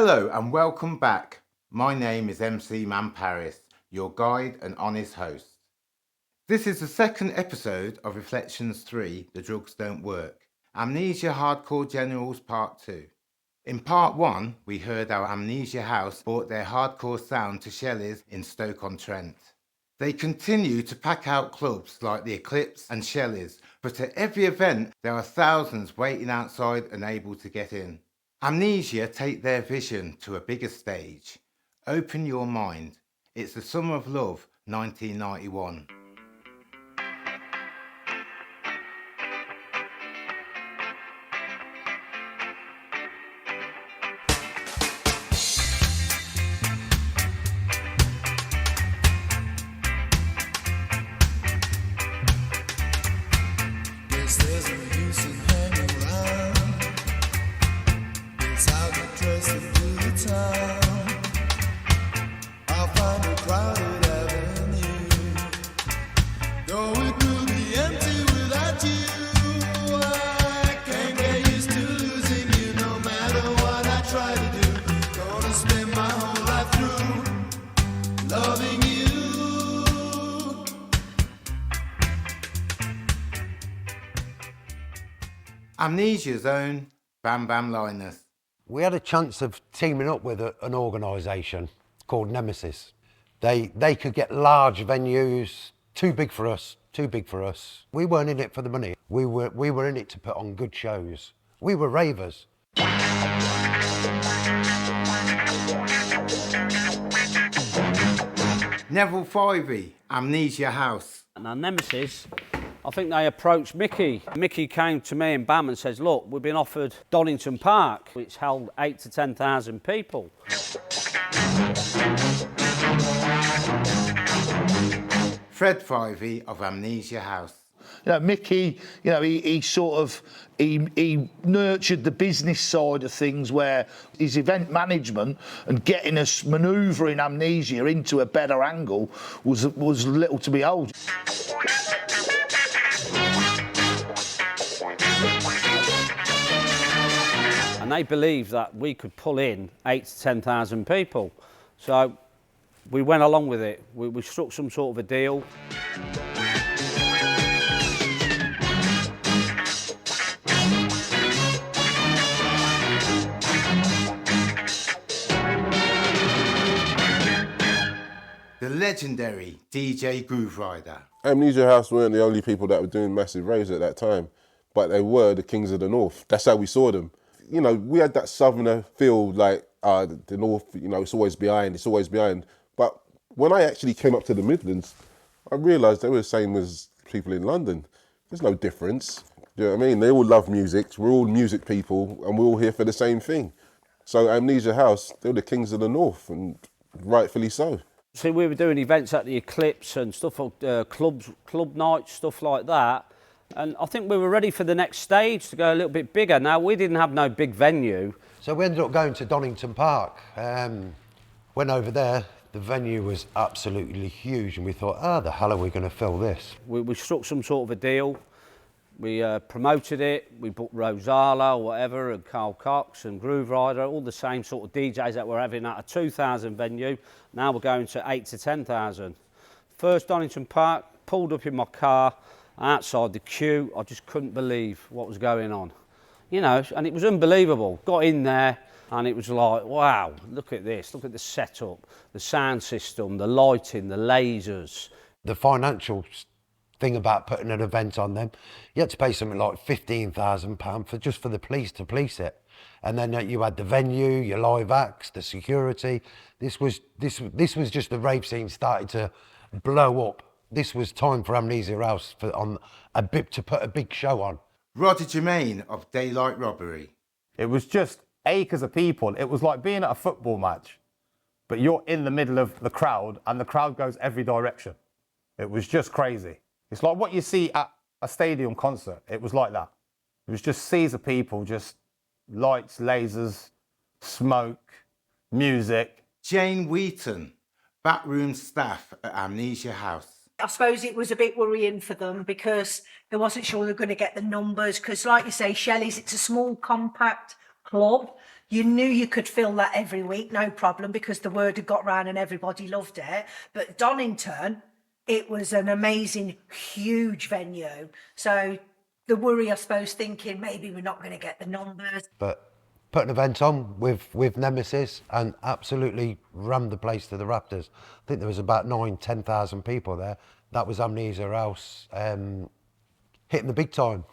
Hello and welcome back. My name is MC Man Parris, your guide and honest host. This is the second episode of Reflections 3, The Drugs Don't Work, Amnesia Hardcore Generals Part 2. In Part 1, we heard how Amnesia House brought their hardcore sound to Shelley's in Stoke-on-Trent. They continue to pack out clubs like the Eclipse and Shelley's, but at every event there are thousands waiting outside and able to get in. Amnesia take their vision to a bigger stage. Open your mind. It's the Summer of Love, 1991. Amnesia's own Bam Bam Linus. We had a chance of teaming up with an organisation called Nemesis. They could get large venues, too big for us. We weren't in it for the money. We were in it to put on good shows. We were ravers. Neville Fivey, Amnesia House. Now Nemesis, I think they approached Mickey. Mickey came to me and Bam and says, look, we've been offered Donnington Park, which held 8,000 to 10,000 people. Fred Fivey of Amnesia House. You know, Mickey, you know, he nurtured the business side of things where his event management and getting us manoeuvring Amnesia into a better angle was little to behold. And they believed that we could pull in 8,000 to 10,000 people. So we went along with it. We struck some sort of a deal. The legendary DJ Groove Rider. Amnesia House weren't the only people that were doing massive raves at that time, but they were the kings of the north. That's how we saw them. You know, we had that southerner feel like the north, you know, it's always behind. But when I actually came up to the Midlands, I realised they were the same as people in London. There's no difference. Do you know what I mean? They all love music. We're all music people and we're all here for the same thing. So Amnesia House, they were the kings of the north, and rightfully so. See, we were doing events at the Eclipse and stuff like club nights, stuff like that. And I think we were ready for the next stage to go a little bit bigger. Now, we didn't have no big venue. So we ended up going to Donnington Park. Went over there, the venue was absolutely huge, and we thought, how the hell are we going to fill this? We struck some sort of a deal. We promoted it. We booked Rosala or whatever, and Carl Cox and Groove Rider, all the same sort of DJs that we're having at a 2,000 venue. Now we're going to 8,000 to 10,000. First Donnington Park, pulled up in my car, outside the queue. I just couldn't believe what was going on. You know, and it was unbelievable. Got in there and it was like, wow, look at this, look at the setup, the sound system, the lighting, the lasers. The financial thing about putting an event on them, you had to pay something like £15,000 just for the police to police it. And then you had the venue, your live acts, the security. This was just the rave scene started to blow up. This was time for Amnesia House to put a big show on. Roger Germain of Daylight Robbery. It was just acres of people. It was like being at a football match, but you're in the middle of the crowd and the crowd goes every direction. It was just crazy. It's like what you see at a stadium concert. It was like that. It was just seas of people, just lights, lasers, smoke, music. Jane Wheaton, backroom staff at Amnesia House. I suppose it was a bit worrying for them because they wasn't sure they were going to get the numbers because, like you say, Shelley's, it's a small, compact club. You knew you could fill that every week, no problem, because the word had got round and everybody loved it. But Donnington, it was an amazing, huge venue. So the worry, I suppose, thinking maybe we're not going to get the numbers. But put an event on with Nemesis and absolutely rammed the place to the rafters. I think there was about 10,000 people there. That was Amnesia House, hitting the big time.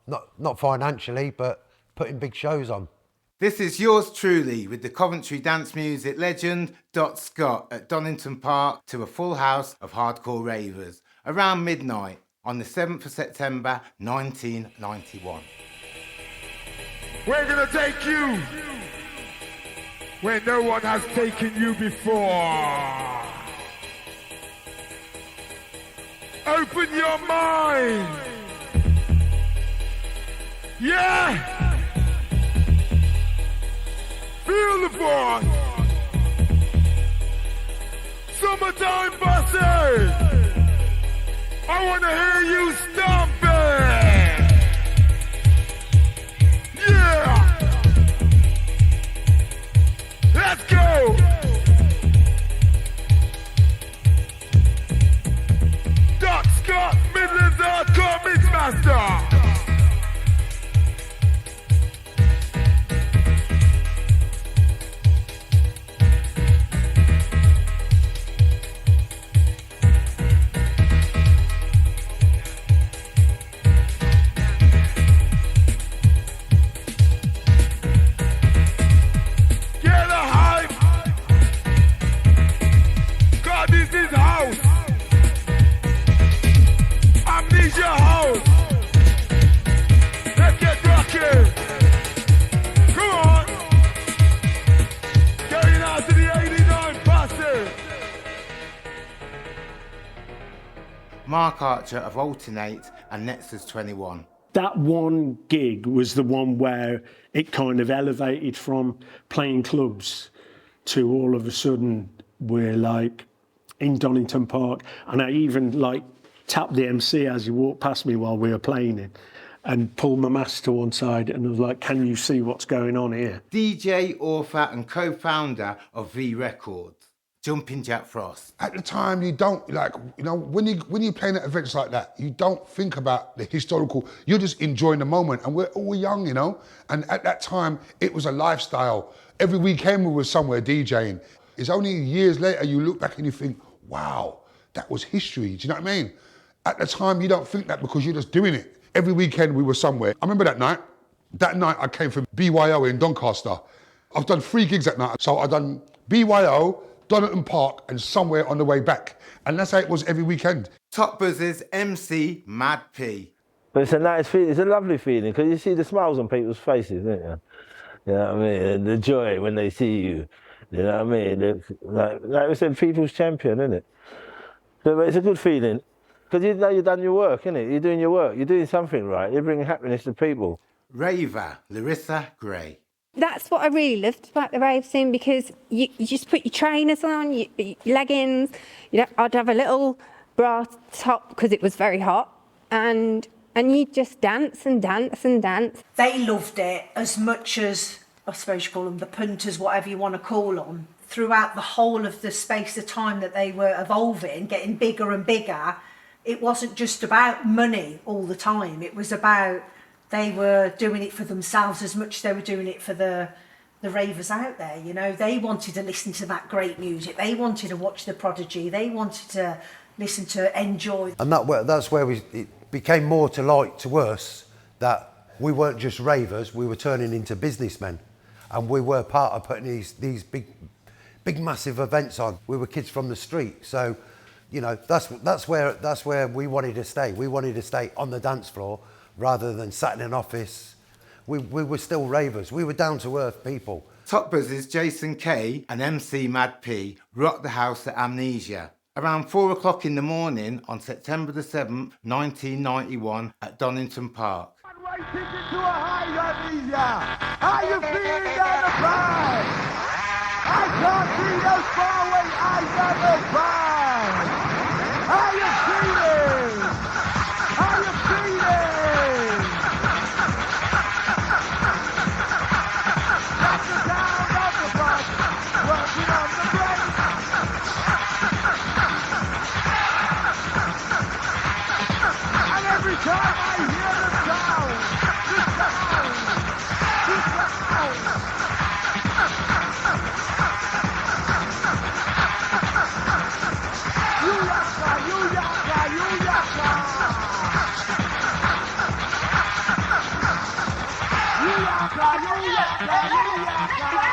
Not financially, but putting big shows on. This is yours truly with the Coventry dance music legend Dot Scott at Donnington Park to a full house of hardcore ravers around midnight on the 7th of September 1991. We're gonna take you where no one has taken you before. Open your mind. Yeah. Feel the force. Summertime buses. I wanna hear you stomping. Yeah. Let's go. Doc Scott, Midlands Hardcore Mixmaster. Amnesia House. Let's get rocking. Come on. Going out to the 89 buses. Mark Archer of Alternate and Nexus 21. That one gig was the one where it kind of elevated from playing clubs to all of a sudden we're like in Donington Park, and I even like tapped the MC as he walked past me while we were playing it and pulled my mask to one side and was like, can you see what's going on here? DJ, author and co-founder of V Records, Jumping Jack Frost. At the time, you don't, like, you know, when you're playing at events like that, you don't think about the historical, you're just enjoying the moment, and we're all young, you know? And at that time, it was a lifestyle. Every weekend we were somewhere DJing. It's only years later you look back and you think, wow, that was history, do you know what I mean? At the time, you don't think that because you're just doing it. Every weekend we were somewhere. I remember that night. That night I came from BYO in Doncaster. I've done 3 gigs that night. So I've done BYO, Donnington Park, and somewhere on the way back. And that's how it was every weekend. Top Buzz's MC Mad P. But it's a nice feeling, it's a lovely feeling, because you see the smiles on people's faces, don't you? You know what I mean? And the joy when they see you. You know what I mean? Like we said, people's champion, isn't it? But it's a good feeling. Because you know you've done your work, innit? You're doing your work. You're doing something right. You're bringing happiness to people. Raver, Larissa Gray. That's what I really loved about the rave scene, because you just put your trainers on, your leggings. I'd have a little bra top because it was very hot, and you'd just dance and dance and dance. They loved it as much as, I suppose you call them the punters, whatever you want to call them. Throughout the whole of the space of time that they were evolving, getting bigger and bigger, it wasn't just about money all the time. It was about they were doing it for themselves as much as they were doing it for the ravers out there. You know, they wanted to listen to that great music. They wanted to watch The Prodigy. They wanted to listen to Enjoy. And that's where it became more to light to us that we weren't just ravers, we were turning into businessmen. And we were part of putting these big massive events on. We were kids from the street. So, you know, that's where we wanted to stay. We wanted to stay on the dance floor rather than sat in an office. We were still ravers. We were down to earth people. Top Buzz's Jason K and MC Mad P rocked the house at Amnesia around 4 o'clock in the morning on September the 7th, 1991 at Donnington Park. How you feeling down the back? I can't see those faraway eyes down the back. How you feeling? How you feeling? time I hear the sound, the sound, the sound. You yaka, you yaka, you yaka. You yaka, you yaka, you yaka.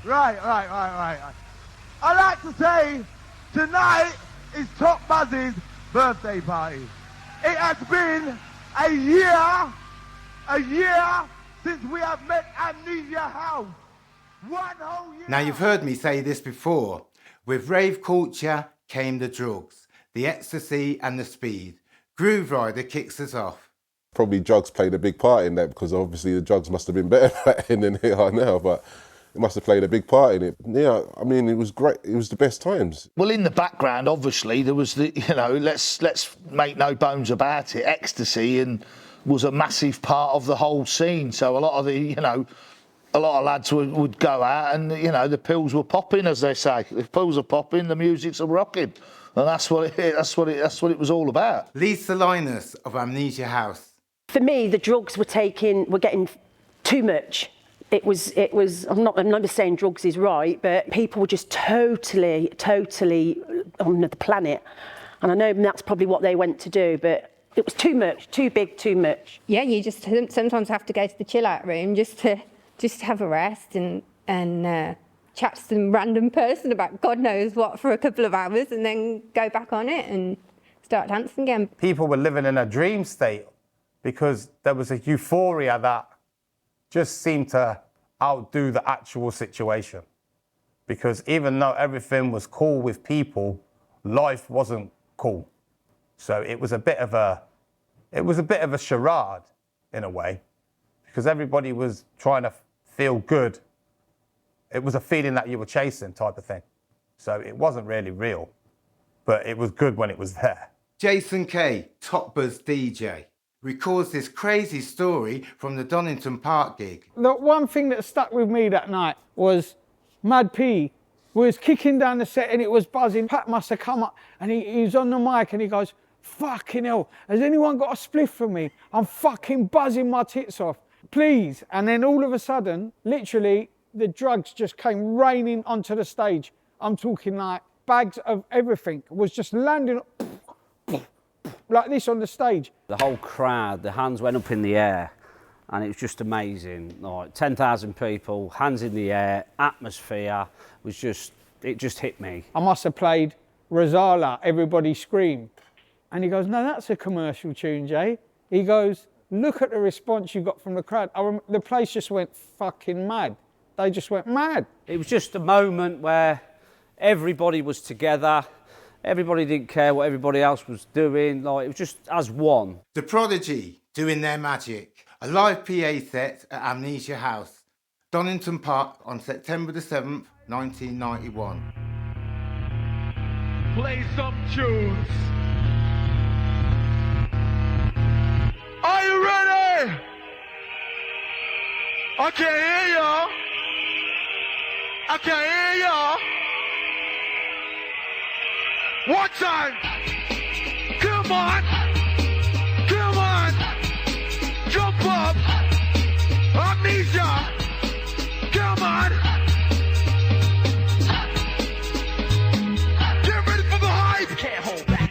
Right. I like to say tonight is Top Buzz's birthday party. It has been a year since we have met Amnesia House. One whole year. Now you've heard me say this before. With rave culture came the drugs, the ecstasy and the speed. Groove Rider kicks us off. Probably drugs played a big part in that, because obviously the drugs must have been better back then than they are now, but it must have played a big part in it. Yeah, I mean, it was great. It was the best times. Well, in the background, obviously, there was the, let's make no bones about it, ecstasy and was a massive part of the whole scene. So a lot of the, a lot of lads would go out and, the pills were popping, as they say. If pills are popping, the music's are rocking. And that's what it was all about. Lisa Linus of Amnesia House. For me, the drugs were getting too much. It was, I'm not saying drugs is right, but people were just totally on another planet. And I know that's probably what they went to do, but it was too much, too big, too much. Yeah, you just sometimes have to go to the chill out room just to have a rest and chat to some random person about God knows what for a couple of hours and then go back on it and start dancing again. People were living in a dream state because there was a euphoria that just seemed to outdo the actual situation. Because even though everything was cool with people, life wasn't cool. So it was a bit of a charade in a way, because everybody was trying to feel good. It was a feeling that you were chasing type of thing. So it wasn't really real, but it was good when it was there. Jason Kay, Top Buzz DJ, records this crazy story from the Donnington Park gig. The one thing that stuck with me that night was Mad P was kicking down the set and it was buzzing. Pat must have come up and he was on the mic and he goes, "Fucking hell, has anyone got a spliff for me? I'm fucking buzzing my tits off, please." And then all of a sudden, literally, the drugs just came raining onto the stage. I'm talking like bags of everything was just landing like this on the stage. The whole crowd, the hands went up in the air and it was just amazing. Like 10,000 people, hands in the air, atmosphere was just, it just hit me. I must have played Rosala, Everybody Scream. And he goes, "No, that's a commercial tune, Jay." He goes, "Look at the response you got from the crowd." The place just went fucking mad. They just went mad. It was just a moment where everybody was together. Everybody didn't care what everybody else was doing. Like, it was just as one. The Prodigy doing their magic. A live PA set at Amnesia House, Donnington Park on September the 7th, 1991. Play some tunes. Are you ready? I can't hear y'all. I can't hear y'all. One time. Come on. Come on. Jump up. Amnesia. Come on. Get ready for the hype. Can't hold back.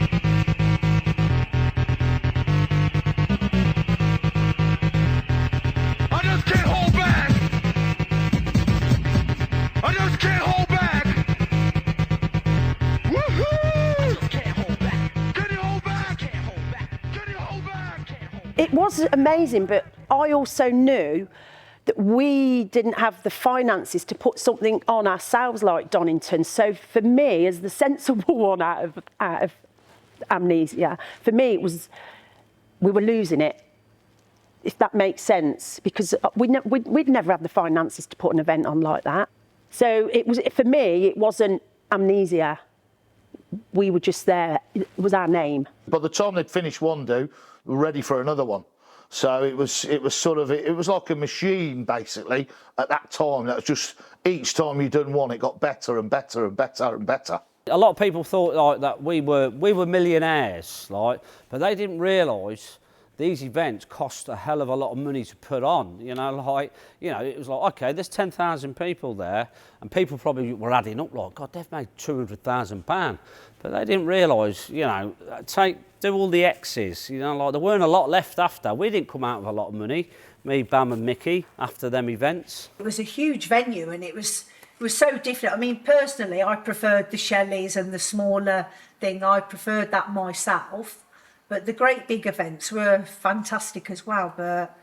I just can't hold back. I just can't hold back. It was amazing, but I also knew that we didn't have the finances to put something on ourselves like Donnington. So for me, as the sensible one out Amnesia. For me, it was, we were losing it, if that makes sense, because we'd never have the finances to put an event on like that. So it was, for me, it wasn't Amnesia. We were just there. It was our name. By the time they'd finished one do, we were ready for another one. So it was like a machine basically at that time. That was just each time you done one, it got better and better and better and better. A lot of people thought like that we were millionaires, like, but they didn't realise these events cost a hell of a lot of money to put on. You know, like, you know, it was like, okay, there's 10,000 people there, and people probably were adding up like, God, they've made £200,000, but they didn't realise, you know, do all the X's. You know, like, there weren't a lot left after. We didn't come out with a lot of money, me, Bam, and Mickey, after them events. It was a huge venue, and it was so different. I mean, personally, I preferred the Shelleys and the smaller thing. I preferred that myself. But the great big events were fantastic as well, but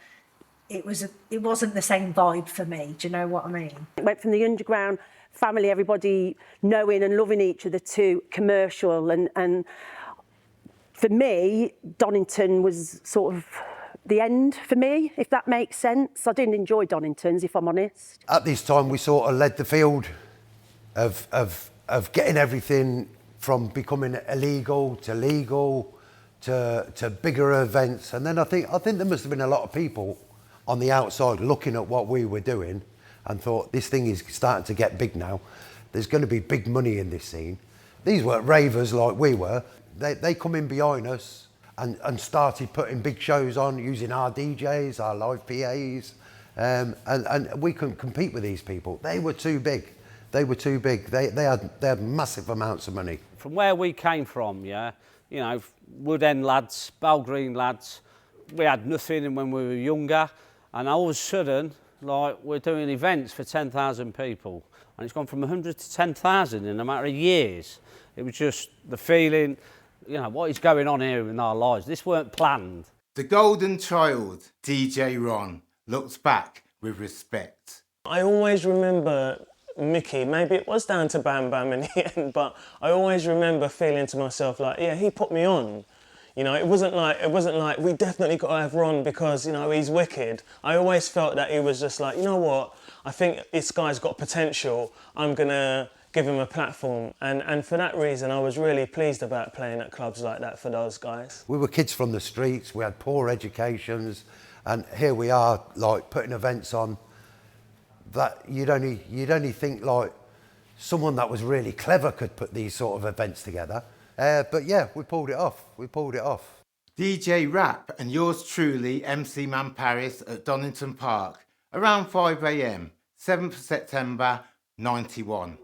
it wasn't the same vibe for me. Do you know what I mean? It went from the underground family, everybody knowing and loving each other, to commercial. And for me, Donnington was sort of the end for me, if that makes sense. I didn't enjoy Donnington's, if I'm honest. At this time, we sort of led the field of getting everything from becoming illegal to legal, to bigger events. And then I think there must have been a lot of people on the outside looking at what we were doing and thought, this thing is starting to get big now. There's going to be big money in this scene. These weren't ravers like we were. They come in behind us and started putting big shows on using our DJs, our live PAs, and we couldn't compete with these people. They were too big. They were too big. They had massive amounts of money. From where we came from, yeah, you know, Wood End lads, Belgreen lads, we had nothing when we were younger, and all of a sudden, like, we're doing events for 10,000 people, and it's gone from 100 to 10,000 in a matter of years. It was just the feeling, you know, what is going on here in our lives? This weren't planned. The golden child, DJ Ron, looks back with respect. I always remember Mickey, maybe it was down to Bam Bam in the end, but I always remember feeling to myself like, yeah, he put me on. You know, it wasn't like we definitely got to have Ron because, you know, he's wicked. I always felt that he was just like, you know what, I think this guy's got potential. I'm gonna give him a platform, and for that reason, I was really pleased about playing at clubs like that for those guys. We were kids from the streets. We had poor educations, and here we are, like, putting events on that you'd only think like someone that was really clever could put these sort of events together. But yeah, we pulled it off. DJ Rap and yours truly, MC Man Parris, at Donnington Park, around 5 AM, 7th September 91.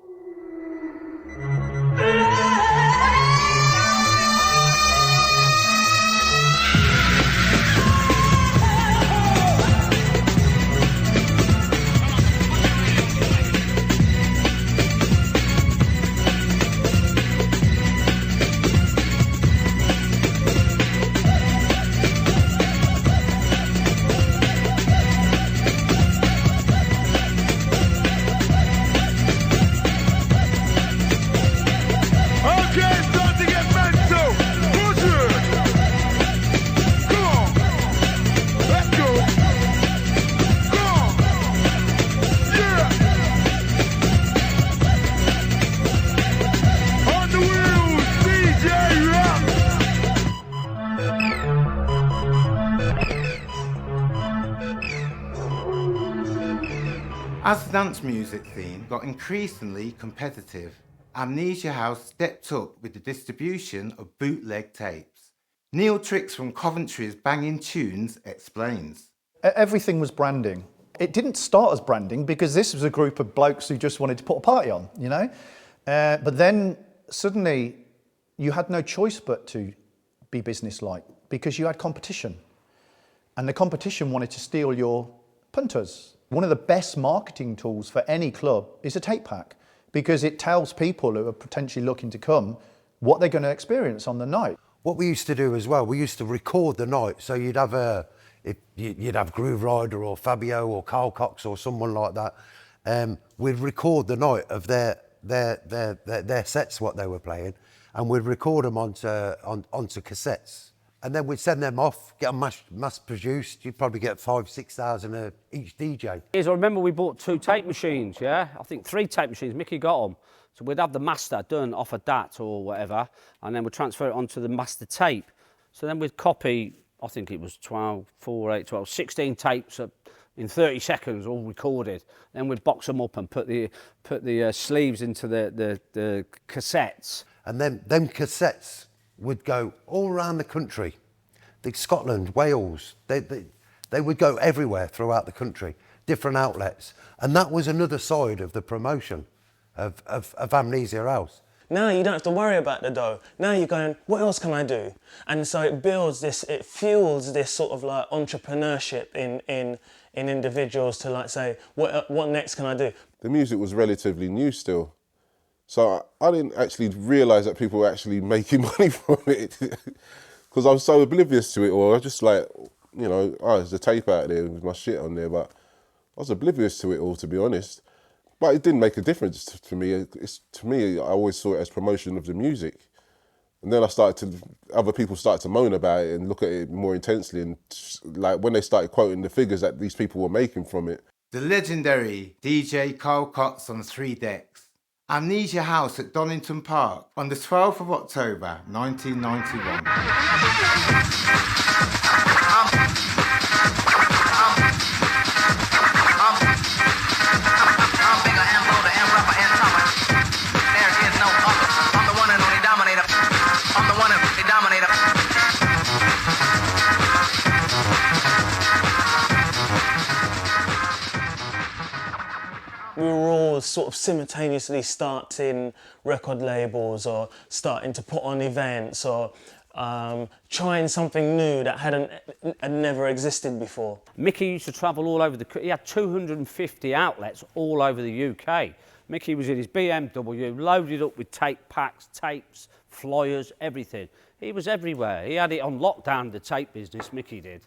As the dance music scene got increasingly competitive, Amnesia House stepped up with the distribution of bootleg tapes. Neil Tricks from Coventry's Banging Tunes explains. Everything was branding. It didn't start as branding because this was a group of blokes who just wanted to put a party on, you know? But then suddenly you had no choice but to be businesslike because you had competition. And the competition wanted to steal your punters. One of the best marketing tools for any club is a tape pack because it tells people who are potentially looking to come what they're going to experience on the night. What we used to do as well, we used to record the night. So you'd have you'd have Groove Rider or Fabio or Carl Cox or someone like that. We'd record the night of their sets, what they were playing, and we'd record them onto cassettes. And then we'd send them off, get them mass produced. You'd probably get 5,000-6,000 each DJ. I remember we bought 2 tape machines, yeah? I think 3 tape machines, Mickey got them. So we'd have the master done off a DAT or whatever, and then we'd transfer it onto the master tape. So then we'd copy, I think it was 16 tapes in 30 seconds, all recorded. Then we'd box them up and put the sleeves into the cassettes. And then them cassettes would go all around the country. Scotland, Wales, they would go everywhere throughout the country, different outlets. And that was another side of the promotion of Amnesia House. Now you don't have to worry about the dough. Now you're going, what else can I do? And so it fuels this sort of like entrepreneurship in individuals to like say, what next can I do? The music was relatively new still. So I didn't actually realise that people were actually making money from it because I was so oblivious to it, or I was just like, you know, there's a tape out there with my shit on there, but I was oblivious to it all, to be honest. But it didn't make a difference to me. To me, I always saw it as promotion of the music. And then other people started to moan about it and look at it more intensely, and like when they started quoting the figures that these people were making from it. The legendary DJ Carl Cox on 3 decks. Amnesia House at Donnington Park on the 12th of October 1991. We were all sort of simultaneously starting record labels or starting to put on events or trying something new that had never existed before. Mickey used to travel all over he had 250 outlets all over the UK. Mickey was in his BMW, loaded up with tape packs, tapes, flyers, everything. He was everywhere. He had it on lockdown, the tape business, Mickey did.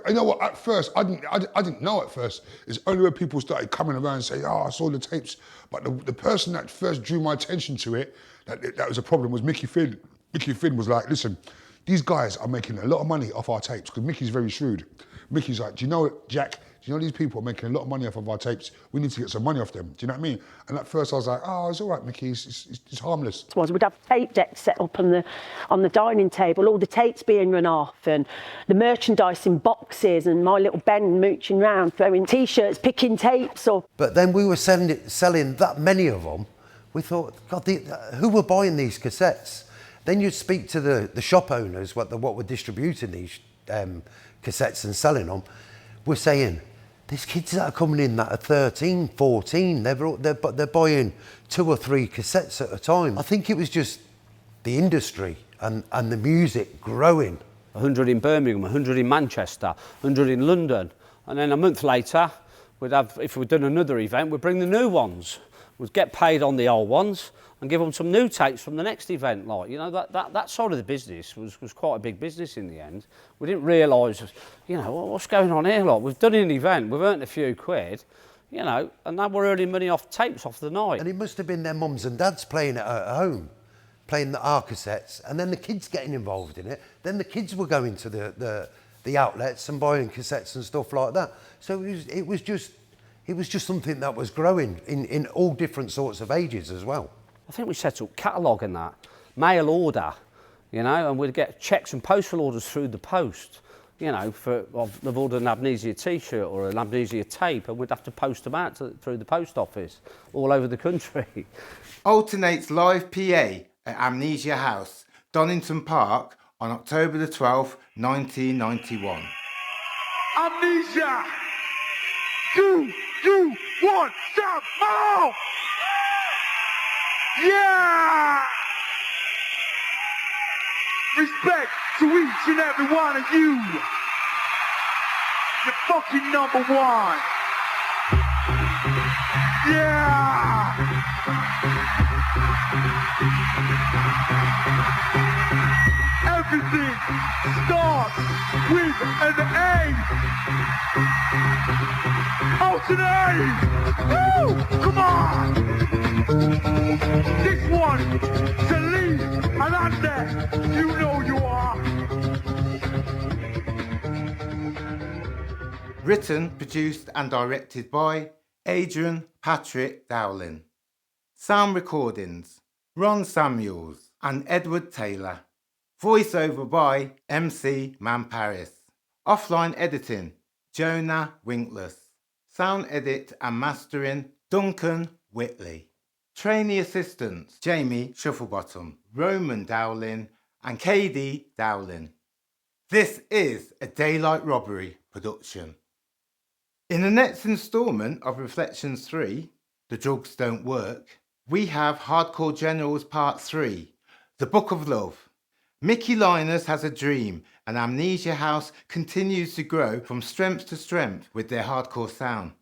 You know what, at first, I didn't know at first. It's only when people started coming around and saying, I saw the tapes. But the person that first drew my attention to it, that was a problem, was Mickey Finn. Mickey Finn was like, listen, these guys are making a lot of money off our tapes, because Mickey's very shrewd. Mickey's like, do you know it, Jack? Do you know these people are making a lot of money off of our tapes? We need to get some money off them. Do you know what I mean? And at first I was like, it's all right, Mickey, it's harmless. We'd have tape decks set up on the dining table, all the tapes being run off, and the merchandise in boxes, and my little Ben mooching round, throwing T-shirts, picking tapes up. But then we were selling that many of them. We thought, God, who were buying these cassettes? Then you'd speak to the shop owners, what were distributing these cassettes and selling them. We're saying, there's kids that are coming in that are 13, 14, they're buying 2 or 3 cassettes at a time. I think it was just the industry and the music growing. 100 in Birmingham, 100 in Manchester, 100 in London. And then a month later, if we'd done another event, we'd bring the new ones. We'd get paid on the old ones and give them some new tapes from the next event. Like, you know, that side of the business was quite a big business in the end. We didn't realise, you know, what's going on here? Like, we've done an event, we've earned a few quid, you know, and now we're earning money off tapes off the night. And it must have been their mums and dads playing it at home, playing our cassettes, and then the kids getting involved in it. Then the kids were going to the outlets and buying cassettes and stuff like that. So it was just something that was growing in all different sorts of ages as well. I think we set up catalogue and that, mail order, you know, and we'd get checks and postal orders through the post, you know, they've ordered an Amnesia T-shirt or an Amnesia tape, and we'd have to post them out through the post office all over the country. Alternates live PA at Amnesia House, Donnington Park on October the 12th, 1991. Amnesia! Do you want some more? Yeah! Respect to each and every one of you. You're fucking number one. Yeah! Everything starts with an A. Alternate! Woo! Come on! This one to leave And I'm there. You know you are. Written, produced and directed by Adrian Patrick Dowling. Sound recordings, Ron Samuels and Edward Taylor. Voiceover by M.C. Man Parris. Offline editing, Jonah Winkless. Sound edit and mastering, Duncan Whitley. Trainee assistants, Jamie Shufflebottom, Roman Dowling and KD Dowling. This is a Daylight Robbery production. In the next instalment of Reflections 3, The Drugs Don't Work, we have Hardcore Generals Part 3, The Book of Love. Mickey Linus has a dream and Amnesia House continues to grow from strength to strength with their hardcore sound.